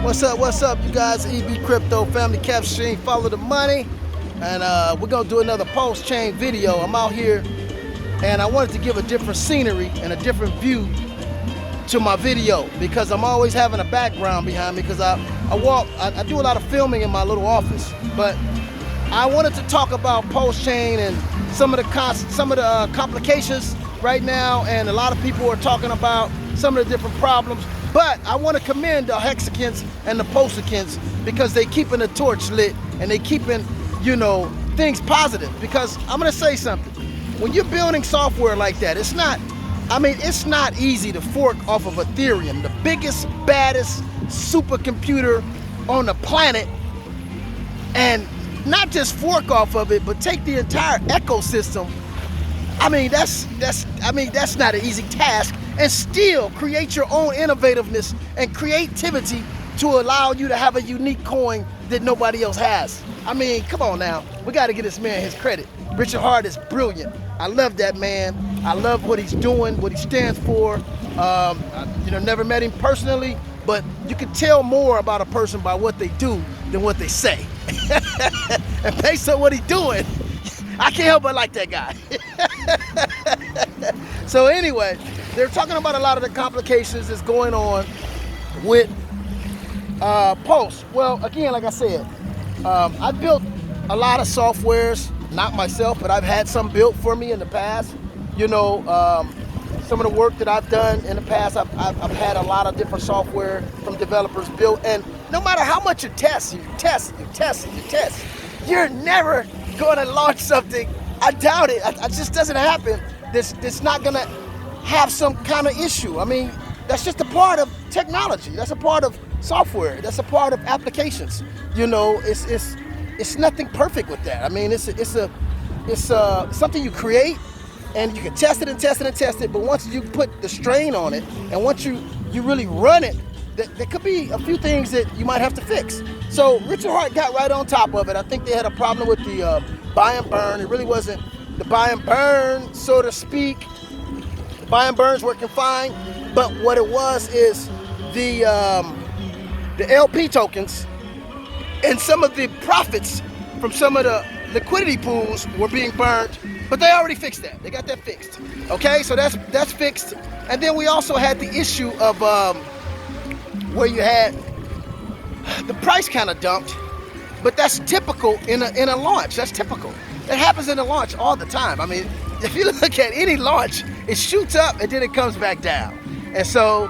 What's up, you guys? EB Crypto Family Caption, follow the money. And we're gonna do another PulseChain video. I'm out here and I wanted to give a different scenery and a different view to my video because I'm always having a background behind me because I do a lot of filming in my little office. But I wanted to talk about PulseChain and some of the complications right now, and a lot of people are talking about some of the different problems. But I want to commend the Hexicans and the PulseChains because they keeping the torch lit and they keeping, things positive. Because I'm gonna say something. When you're building software like that, it's not easy to fork off of Ethereum, the biggest, baddest supercomputer on the planet, and not just fork off of it, but take the entire ecosystem. That's not an easy task, and still create your own innovativeness and creativity to allow you to have a unique coin that nobody else has. Come on now. We got to give this man his credit. Richard Hart is brilliant. I love that man. I love what he's doing, what he stands for. Never met him personally, but you can tell more about a person by what they do than what they say. And based on what he's doing, I can't help but like that guy. So anyway, they're talking about a lot of the complications that's going on with Pulse. Well, again, like I said, I built a lot of softwares, not myself, but I've had some built for me in the past. Some of the work that I've done in the past, I've had a lot of different software from developers built, and no matter how much you test, you're never gonna launch something. I doubt it. It just doesn't happen. This not gonna have some kind of issue. That's just a part of technology. That's a part of software. That's a part of applications. It's nothing perfect with that. It's something you create, and you can test it and test it and test it. But once you put the strain on it, and once you really run it, there could be a few things that you might have to fix. So Richard Hart got right on top of it. I think they had a problem with the buy and burn. It really wasn't the buy and burn, so to speak. The buy and burn's working fine, but what it was is the LP tokens and some of the profits from some of the liquidity pools were being burned, but they already fixed that. They got that fixed. Okay, so that's fixed. And then we also had the issue of where you had the price kind of dumped, but that's typical in a launch. That's typical. It happens in a launch all the time. If you look at any launch, it shoots up and then it comes back down. And so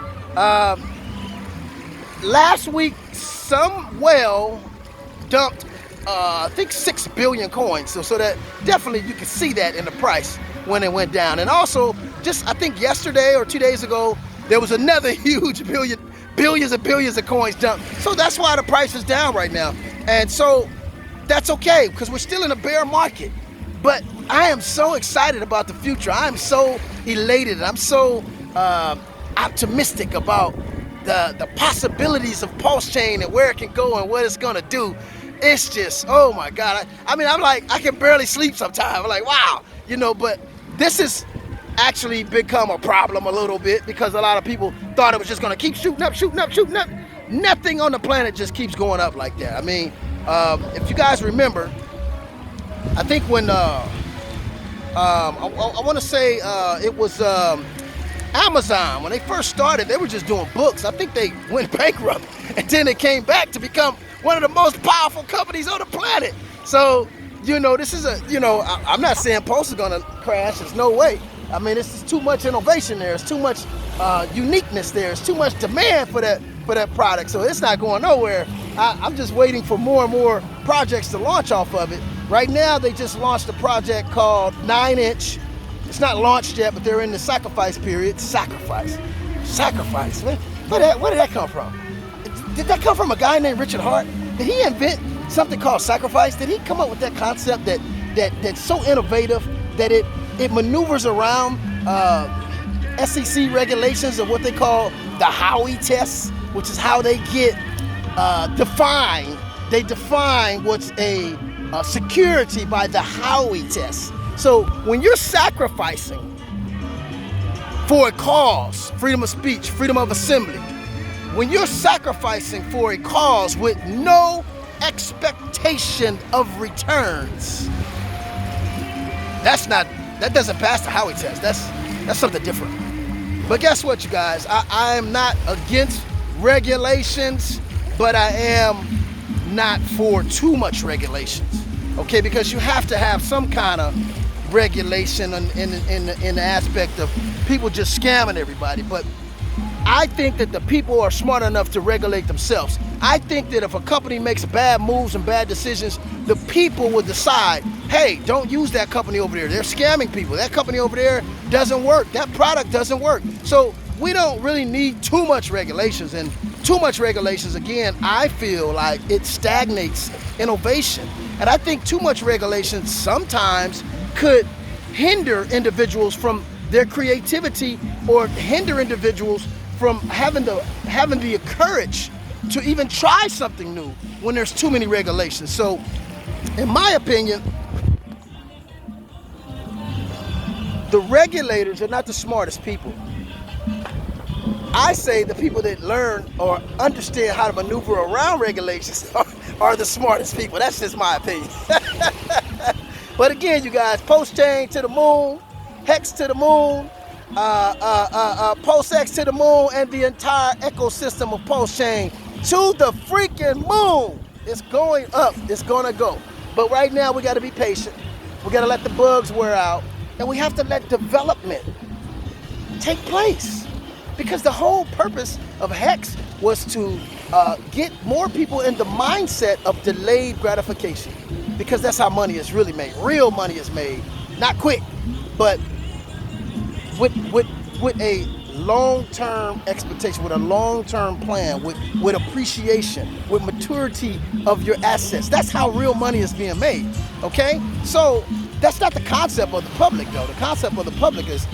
last week, some whale dumped I think 6 billion coins. So that definitely you can see that in the price when it went down. And also, just I think yesterday or 2 days ago, there was another huge billions and billions of coins dumped. So that's why the price is down right now. And so that's okay, because we're still in a bear market. But I am so excited about the future. I'm so elated. I'm so optimistic about the possibilities of PulseChain and where it can go and what it's gonna do. It's just, oh my God. I'm like, I can barely sleep sometimes. I'm like, wow, but this has actually become a problem a little bit because a lot of people thought it was just gonna keep shooting up. Nothing on the planet just keeps going up like that. If you guys remember, I think when, I wanna say it was Amazon, when they first started, they were just doing books. I think they went bankrupt and then they came back to become one of the most powerful companies on the planet. So, this is I'm not saying Pulse is gonna crash. There's no way. It's just too much innovation there. It's too much uniqueness there. It's too much demand for that product. So it's not going nowhere. I'm just waiting for more and more projects to launch off of it. Right now, they just launched a project called 9-inch. It's not launched yet, but they're in the sacrifice period. Sacrifice, man. Where did that come from? Did that come from a guy named Richard Hart? Did he invent something called sacrifice? Did he come up with that concept that's so innovative that it maneuvers around SEC regulations of what they call the Howey tests, which is how they get defined. They define what's a security by the Howey test. So when you're sacrificing for a cause, freedom of speech, freedom of assembly, when you're sacrificing for a cause with no expectation of returns, that doesn't pass the Howey test. That's something different. But guess what, you guys? I am not against regulations, but I am not for too much regulations. Okay, because you have to have some kind of regulation in the aspect of people just scamming everybody. But I think that the people are smart enough to regulate themselves. I think that if a company makes bad moves and bad decisions, the people will decide, hey, don't use that company over there. They're scamming people. That company over there doesn't work. That product doesn't work. So we don't really need too much regulations. And too much regulations, again, I feel like it stagnates innovation. And I think too much regulations sometimes could hinder individuals from their creativity or hinder individuals from having the courage to even try something new when there's too many regulations. So, in my opinion, the regulators are not the smartest people. I say the people that learn or understand how to maneuver around regulations are the smartest people. That's just my opinion. But again, you guys, PulseChain to the moon, Hex to the moon, PulseX to the moon, and the entire ecosystem of PulseChain to the freaking moon. It's going up. It's gonna go. But right now, we got to be patient. We got to let the bugs wear out, and we have to let development take place. Because the whole purpose of Hex was to get more people in the mindset of delayed gratification. Because that's how money is really made. Real money is made, not quick, but with a long-term expectation, with a long-term plan, with appreciation, with maturity of your assets. That's how real money is being made, okay? So that's not the concept of the public, though. The concept of the public is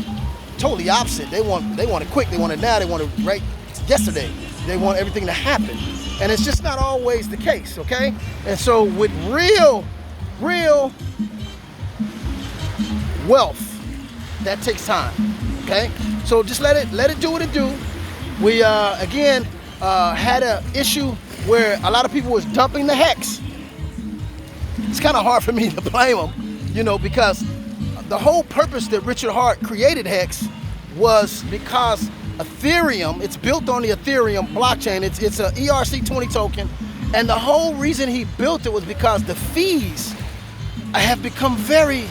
totally opposite. They want it quick, they want it now, they want it right yesterday. They want everything to happen. And it's just not always the case, okay? And so with real wealth, that takes time, okay? So just let it do what it do. We again had an issue where a lot of people was dumping the Hex. It's kind of hard for me to blame them, because the whole purpose that Richard Hart created Hex was because Ethereum, it's built on the Ethereum blockchain. It's a ERC20 token, and the whole reason he built it was because the fees have become very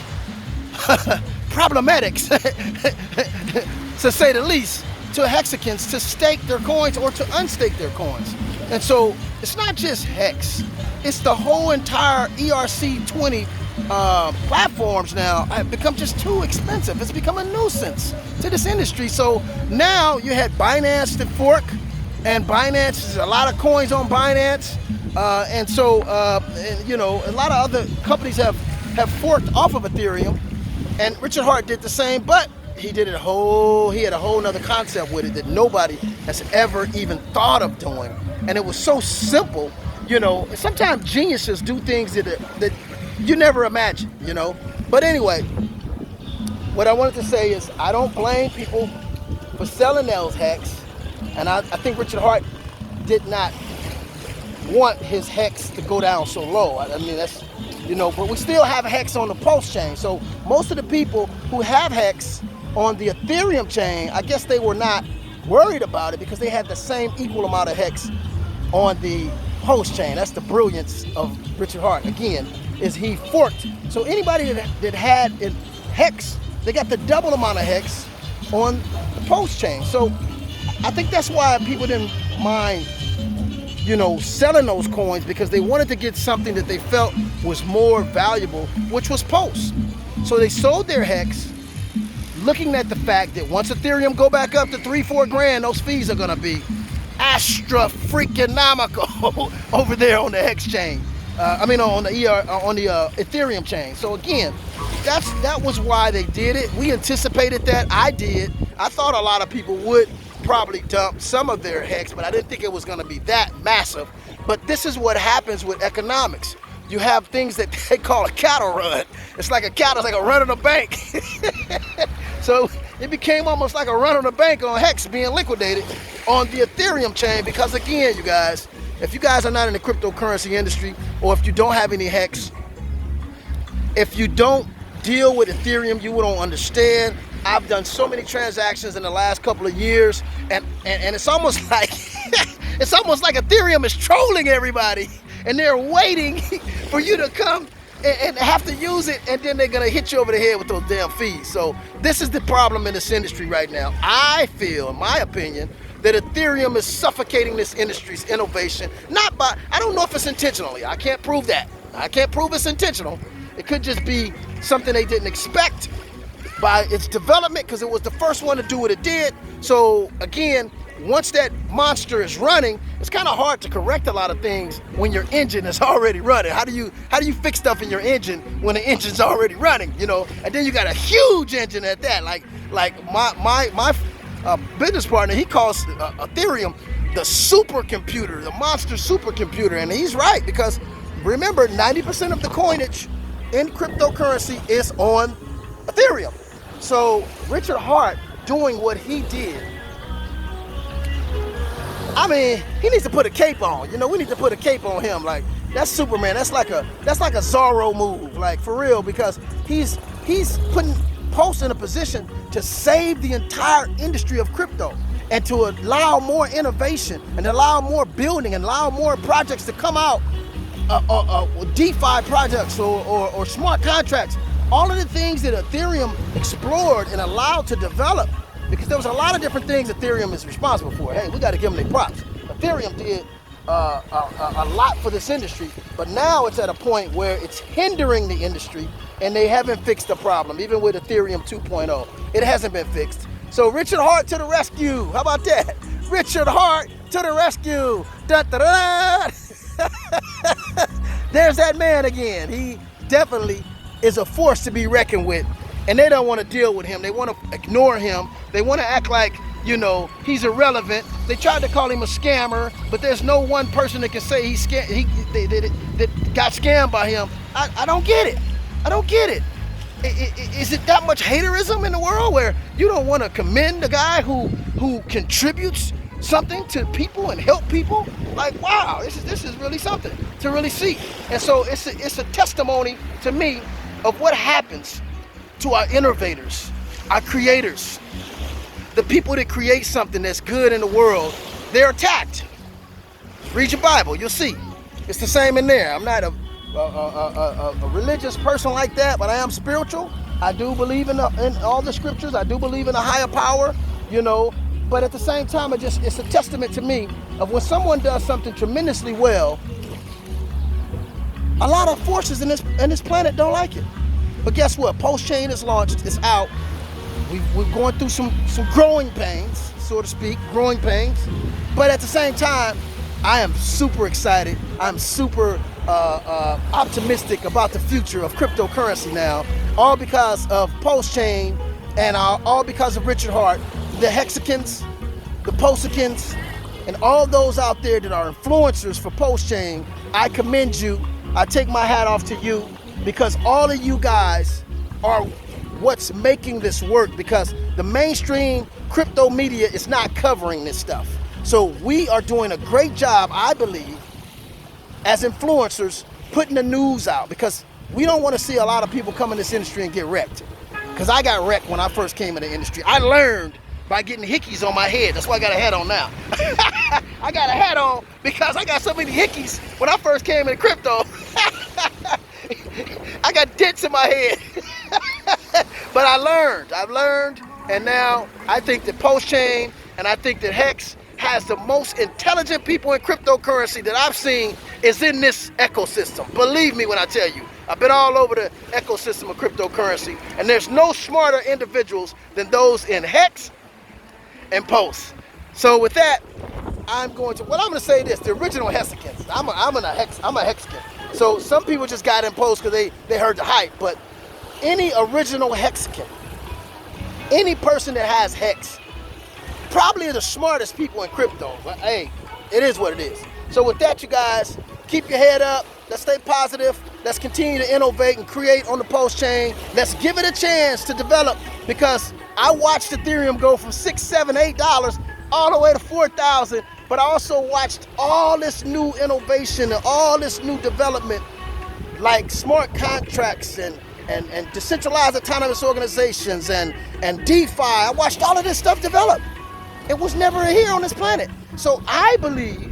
problematic, to say the least, to Hexicans to stake their coins or to unstake their coins. And so it's not just Hex, it's the whole entire ERC20 platforms now have become just too expensive. It's become a nuisance to this industry. So now you had Binance to fork, and Binance, there's a lot of coins on Binance, and so a lot of other companies have forked off of Ethereum, and Richard Hart did the same, but he had a whole nother concept with it that nobody has ever even thought of doing, and it was so simple. Sometimes geniuses do things that you never imagine, But anyway, what I wanted to say is I don't blame people for selling those Hex, and I think Richard Hart did not want his Hex to go down so low. I mean, that's, but we still have Hex on the PulseChain. So most of the people who have Hex on the Ethereum chain, I guess they were not worried about it because they had the same equal amount of Hex on the PulseChain. That's the brilliance of Richard Hart. Again, is he forked. So anybody that had Hex, they got the double amount of Hex on the PulseChain. So I think that's why people didn't mind, selling those coins, because they wanted to get something that they felt was more valuable, which was Pulse. So they sold their Hex, looking at the fact that once Ethereum go back up to $3-4 grand, those fees are gonna be astra freakonomical over there on the Hex chain. On the Ethereum chain. So again, that was why they did it. We anticipated that. I did. I thought a lot of people would probably dump some of their Hex, but I didn't think it was going to be that massive. But this is what happens with economics. You have things that they call a cattle run. It's like a run on the bank. So it became almost like a run on the bank on Hex being liquidated. on the Ethereum chain, because again, you guys, if you guys are not in the cryptocurrency industry, or if you don't have any hex, if you don't deal with Ethereum, you don't understand. I've done so many transactions in the last couple of years, and it's almost like it's almost like Ethereum is trolling everybody, and they're waiting for you to come and have to use it, and then they're gonna hit you over the head with those damn fees. So this is the problem in this industry right now. I feel, in my opinion, that Ethereum is suffocating this industry's innovation. Not by, I don't know if it's intentionally. I can't prove that. I can't prove it's intentional. It could just be something they didn't expect by its development, because it was the first one to do what it did. So again, once that monster is running, it's kind of hard to correct a lot of things when your engine is already running. How do you fix stuff in your engine when the engine's already running? You know, and then you got a huge engine at that. Like my business partner, he calls Ethereum the supercomputer, the monster supercomputer, and he's right, because remember, 90% of the coinage in cryptocurrency is on Ethereum. So Richard Hart doing what he did, I mean, he needs to put a cape on. You know, we need to put a cape on him. Like, that's Superman. That's like a Zorro move, like, for real, because he's putting Pulse in a position to save the entire industry of crypto, and to allow more innovation, and allow more building, and allow more projects to come out, DeFi projects or smart contracts. All of the things that Ethereum explored and allowed to develop, because there was a lot of different things Ethereum is responsible for. Hey, we got to give them their props. Ethereum did a lot for this industry, but now it's at a point where it's hindering the industry, and they haven't fixed the problem. Even with Ethereum 2.0, it hasn't been fixed. So Richard Hart to the rescue. How about that? Richard Hart to the rescue. Da, da, da, da. There's that man again. He definitely is a force to be reckoned with, and they don't want to deal with him. They want to ignore him. They want to act like, you know, he's irrelevant. They tried to call him a scammer, but there's no one person that can say that got scammed by him. I don't get it. I don't get it. Is it that much haterism in the world where you don't want to commend the guy who contributes something to people and help people? Like, wow, this is really something to really see. And so it's a testimony to me of what happens to our innovators, our creators, the people that create something that's good in the world. They're attacked. Read your Bible, you'll see. It's the same in there. I'm not a religious person like that, but I am spiritual. I do believe in all the scriptures. I do believe in a higher power, you know. But at the same time, it's a testament to me of when someone does something tremendously well, a lot of forces in this planet don't like it. But guess what? PulseChain is launched. It's out. We're going through some growing pains, so to speak, growing pains. But at the same time, I am super excited. I'm super optimistic about the future of cryptocurrency now, all because of PulseChain, and all because of Richard Hart, the Hexicans, the PulseChains, and all those out there that are influencers for PulseChain. I commend you. I take my hat off to you, because all of you guys are what's making this work, because the mainstream crypto media is not covering this stuff. So we are doing a great job, I believe, as influencers, putting the news out, because we don't want to see a lot of people come in this industry and get wrecked. Because I got wrecked when I first came in the industry. I learned by getting hickeys on my head. That's why I got a hat on now. I got a hat on because I got so many hickeys when I first came into crypto. I got dents in my head. But I've learned, and now I think that PulseChain and I think that Hex has the most intelligent people in cryptocurrency that I've seen is in this ecosystem. Believe me when I tell you, I've been all over the ecosystem of cryptocurrency, and there's no smarter individuals than those in Hex and Pulse. So with that, I'm going to say this: the original Hexicans. I'm a Hexican. So some people just got in Pulse because they heard the hype, but any original Hexican, any person that has Hex, probably the smartest people in crypto. But hey, it is what it is. So with that, you guys, keep your head up. Let's stay positive. Let's continue to innovate and create on the PulseChain. Let's give it a chance to develop, because I watched Ethereum go from $6, $7, $8 all the way to 4,000. But I also watched all this new innovation and all this new development, like smart contracts and decentralized autonomous organizations and DeFi. I watched all of this stuff develop. It was never here on this planet. So I believe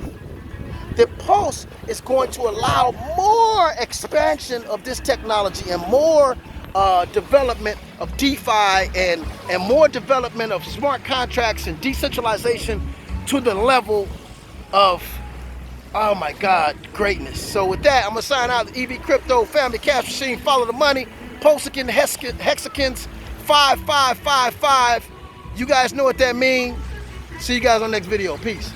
that Pulse is going to allow more expansion of this technology and more development of DeFi and more development of smart contracts and decentralization to the level of, oh my God, greatness. So with that, I'm gonna sign out. EV Crypto, Family Cash Machine, Follow the Money, PulseChain Hexicans, 5555. You guys know what that means. See you guys on the next video. Peace.